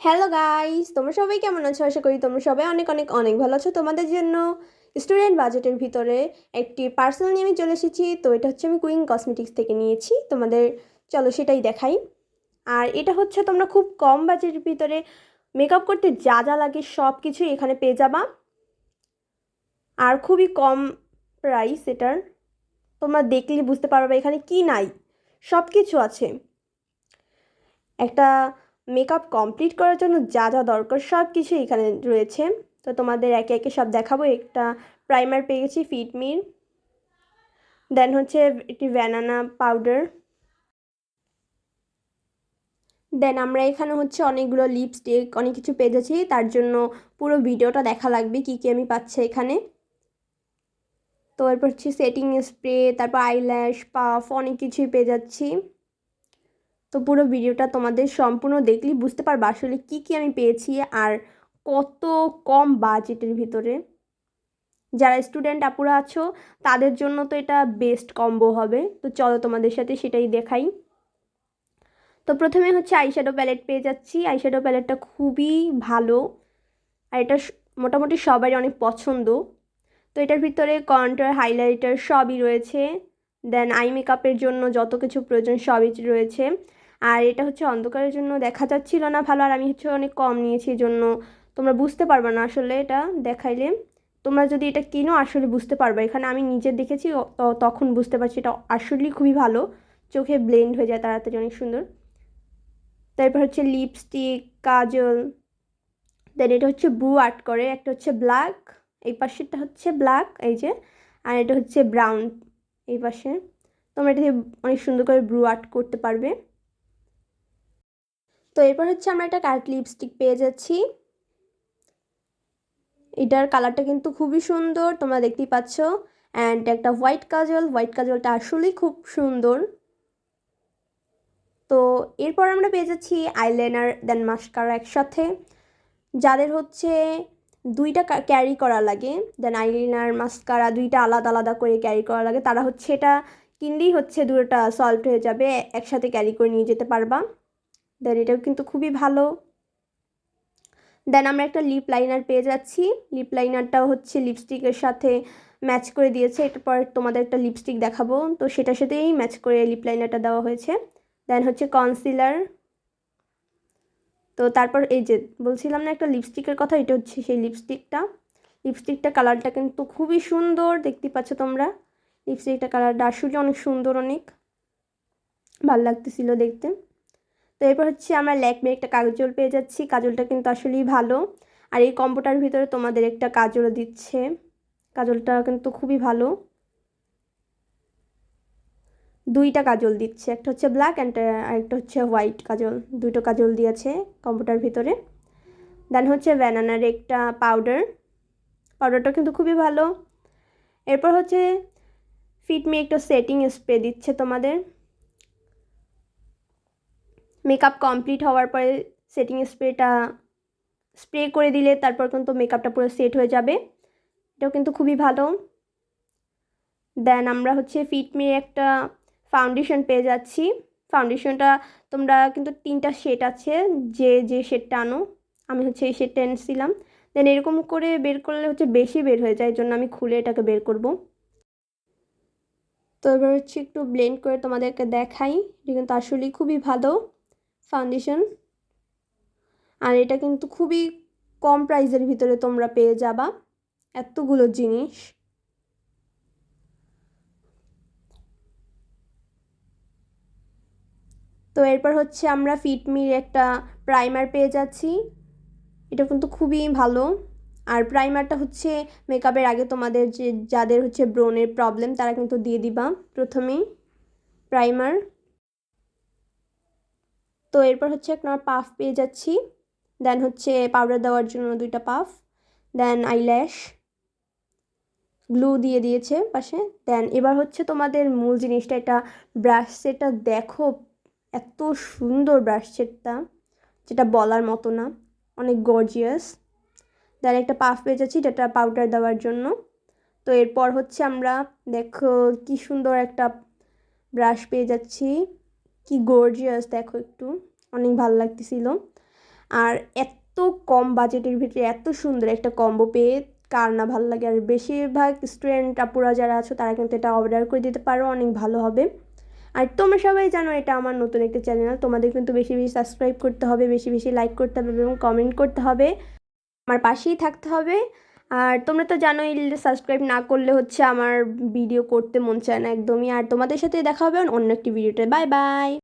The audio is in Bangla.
হ্যালো গাইস, তোমরা সবাই কেমন আছো? আশা করি তোমরা সবাই অনেক অনেক অনেক ভালো আছো। তোমাদের জন্য স্টুডেন্ট বাজেটের ভিতরে একটি পার্সেল নিয়ে আমি চলে এসেছি। তো এটা হচ্ছে আমি কুইন কসমেটিক্স থেকে নিয়েছি। তোমাদের চলো সেটাই দেখাই। আর এটা হচ্ছে তোমরা খুব কম বাজেটের ভিতরে মেকআপ করতে যা যা লাগে সব কিছুই এখানে পেয়ে যাবা। আর খুবই কম প্রাইস এটার। তোমরা দেখলে বুঝতে পারবে এখানে কি নাই, সব কিছু আছে। একটা মেকআপ কমপ্লিট করার জন্য যা যা দরকার সব কিছু এখানে রয়েছে। তো তোমাদের একে একে সব দেখাবো। একটা প্রাইমার পেয়ে গেছি ফিটমির, দেন হচ্ছে একটি ব্যানানা পাউডার, দেন আমরা এখানে হচ্ছে অনেকগুলো লিপস্টিক অনেক কিছু পেয়ে যাচ্ছি। তার জন্য পুরো ভিডিওটা দেখা লাগবে কী কী আমি পাচ্ছি এখানে। তো এরপর হচ্ছে সেটিং স্প্রে, তারপর আইল্যাশ পাফ অনেক কিছুই পেয়ে যাচ্ছি। তো পুরো ভিডিওটা তোমাদের সম্পূর্ণ দেখলেই বুঝতে পারবে আসলে কি কি আমি পেয়েছি আর কত কম বাজেটের ভিতরে। যারা স্টুডেন্ট আপুরা আছো তাদের জন্য তো এটা বেস্ট কম্বো হবে। তো চলো তোমাদের সাথে সেটাই দেখাই। তো প্রথমে হচ্ছে আইশ্যাডো প্যালেট পেয়ে যাচ্ছি। আইশ্যাডো প্যালেটটা খুবই ভালো আর এটা মোটামুটি সবারই অনেক পছন্দ। তো এটার ভিতরে কন্ট্রার হাইলাইটার সবই রয়েছে। দেন আই মেকআপের জন্য যত কিছু প্রয়োজন সবই রয়েছে। আর এটা হচ্ছে অন্ধকারের জন্য দেখা যাচ্ছিল না ভালো, আর আমি হচ্ছে অনেক কম নিয়েছি, এই জন্য তোমরা বুঝতে পারবে না আসলে এটা দেখাইলে। তোমরা যদি এটা কিনো আসলে বুঝতে পারবে। এখানে আমি নিজে দেখেছি তখন বুঝতে পারছি এটা আসলেই খুবই ভালো, চোখে ব্লেন্ড হয়ে যায় তাড়াতাড়ি, অনেক সুন্দর। তারপর হচ্ছে লিপস্টিক, কাজল, দেন এটা হচ্ছে ব্রু আর্ট করে, একটা হচ্ছে ব্ল্যাক, এই পাশেরটা হচ্ছে ব্ল্যাক এই যে, আর এটা হচ্ছে ব্রাউন এই পাশে। তোমরা এটা দিয়ে অনেক সুন্দর করে ব্রু আর্ট করতে পারবে। তো এরপর হচ্ছে আমরা একটা কাট লিপস্টিক পেয়ে যাচ্ছি। এটার কালারটা কিন্তু খুবই সুন্দর, তোমরা দেখতেই পাচ্ছ। অ্যান্ড একটা হোয়াইট কাজল, হোয়াইট কাজলটা আসলেই খুব সুন্দর। তো এরপর আমরা পেয়ে যাচ্ছি আইলাইনার দেন মাস্কারা একসাথে। যাদের হচ্ছে দুইটা ক্যারি করা লাগে, দেন আইলাইনার মাস্কারা দুইটা আলাদা আলাদা করে ক্যারি করা লাগে, তারা হচ্ছে এটা কিনলেই হচ্ছে দুটোটা সলভ হয়ে যাবে, একসাথে ক্যারি করে নিয়ে যেতে পারবা। দেন এটাও কিন্তু খুবই ভালো। দেন আমরা একটা লিপ লাইনার পেয়ে যাচ্ছি। লিপ লাইনারটাও হচ্ছে লিপস্টিকের সাথে ম্যাচ করে দিয়েছে। এরপর তোমাদের একটা লিপস্টিক দেখাবো, তো সেটার সাথেই ম্যাচ করে লিপ লাইনারটা দেওয়া হয়েছে। দেন হচ্ছে কনসিলার। তো তারপর এই যে বলছিলাম না একটা লিপস্টিকের কথা, এটা হচ্ছে সেই লিপস্টিকটা। লিপস্টিকটা কালারটা কিন্তু খুবই সুন্দর, দেখতে পাচ্ছ তোমরা। লিপস্টিকটা কালারটা আসলে অনেক সুন্দর, অনেক ভালো লাগতেছিল দেখতে। তো এরপর হচ্ছে আমরা ল্যাকমির একটা কাজল পেয়ে যাচ্ছি। কাজলটা কিন্তু আসলেই ভালো। আর এই কম্বোটার ভিতরে তোমাদের একটা কাজলও দিচ্ছে। কাজলটা কিন্তু খুবই ভালো, দুইটা কাজল দিচ্ছে, একটা হচ্ছে ব্ল্যাক অ্যান্ড আরেকটা হচ্ছে হোয়াইট কাজল, দুটো কাজল দিয়েছে কম্বোটার ভিতরে। দেন হচ্ছে ব্যানানার একটা পাউডার, পাউডারটা কিন্তু খুবই ভালো। এরপর হচ্ছে ফিটমি একটা সেটিং স্প্রে দিচ্ছে তোমাদের। মেকআপ কমপ্লিট হওয়ার পরে সেটিং স্প্রেটা স্প্রে করে দিলে তারপর কিন্তু মেকআপটা পুরো সেট হয়ে যাবে। এটাও কিন্তু খুবই ভালো। দেন আমরা হচ্ছে ফিটমির একটা ফাউন্ডেশন পেয়ে যাচ্ছি। ফাউন্ডেশনটা তোমরা কিন্তু তিনটা শেড আছে, যে যে শেডটা আনো। আমি হচ্ছে এই শেডটা এনেছিলাম। দেন এরকম করে বের করলে হচ্ছে বেশি বের হয়ে যায়, এই জন্য আমি খুলে এটাকে বের করব। তো এবার হচ্ছে একটু ব্লেন্ড করে তোমাদেরকে দেখাই। এটা কিন্তু আসলেই খুবই ভালো ফাউন্ডেশন। আর এটা কিন্তু খুবই কম প্রাইসের ভিতরে তোমরা পেয়ে যাবা এতগুলো জিনিস। তো এরপর হচ্ছে আমরা ফিটমির একটা প্রাইমার পেয়ে যাচ্ছি। এটা কিন্তু খুবই ভালো। আর প্রাইমারটা হচ্ছে মেকআপের আগে তোমাদের যাদের হচ্ছে ব্রণের প্রবলেম তারা কিন্তু দিয়ে দিবা প্রথমেই প্রাইমার। তো এরপর হচ্ছে আপনার পাফ পেয়ে যাচ্ছি। দেন হচ্ছে পাউডার দেওয়ার জন্য দুইটা পাফ, দেন আইল্যাশ গ্লু দিয়ে দিয়েছে পাশে। দেন এবার হচ্ছে তোমাদের মূল জিনিসটা, এটা ব্রাশ সেটটা দেখো, এত সুন্দর ব্রাশ সেটটা, যেটা বলার মতো না, অনেক গর্জিয়াস। দেন একটা পাফ পেয়ে যাচ্ছি যেটা পাউডার দেওয়ার জন্য। তো এরপর হচ্ছে আমরা দেখো কি সুন্দর একটা ব্রাশ পেয়ে যাচ্ছি, কি গর্জিয়াস দেখো, একটু অনেক ভালো লাগতেছিল। আর এত কম বাজেটের ভিতরে এত সুন্দর একটা কম্বো পেয়ে কার না ভালো লাগে। আর বেশিরভাগ স্টুডেন্ট আপুরা যারা আছো তারা কিন্তু এটা অর্ডার করে দিতে পারো, অনেক ভালো হবে। আর তোমরা সবাই জানো এটা আমার নতুন একটা চ্যানেল, তোমাদের কিন্তু বেশি বেশি সাবস্ক্রাইব করতে হবে, বেশি বেশি লাইক করতে হবে এবং কমেন্ট করতে হবে, আমার পাশেই থাকতে হবে। আর তোমরা তো জানোই সাবস্ক্রাইব না করলে হচ্ছে আমার ভিডিও করতে মন চায় না একদমই। আর তোমাদের সাথে দেখা হবে অন্য একটি ভিডিওতে। Bye bye.